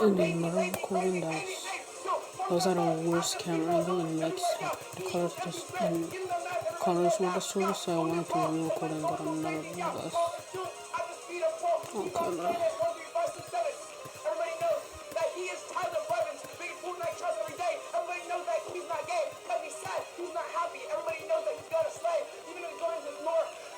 in the middle recording, those are the worst camera angle and makes the colors just and colors were distorted, so I wanted to re-record and get another one of those. On camera.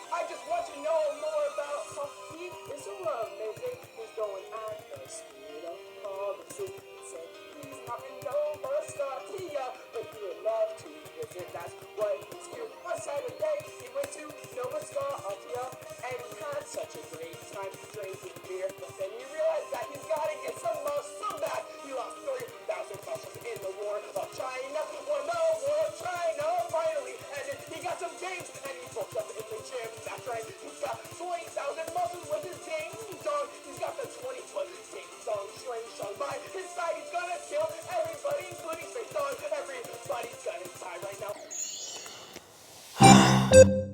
I just want to know more about how he is so amazing. He's going at the speed of policy. Said he's not in Nova Scotia, but he would love to visit. That's what he's here. On Saturday, he went to Nova Scotia and he had such a great time drinking beer. But then he realized that he's got to get some muscle back. He lost 30,000 muscles in the war of China. Won the war of China finally. And then he got some gains and he woke up in the gym. That's right. He's got 20,000 muscles with his ding dong. He's got the 20-foot ding dong string strung by his side. He's gonna kill everybody, including Space Dog. Everybody's gonna die right now.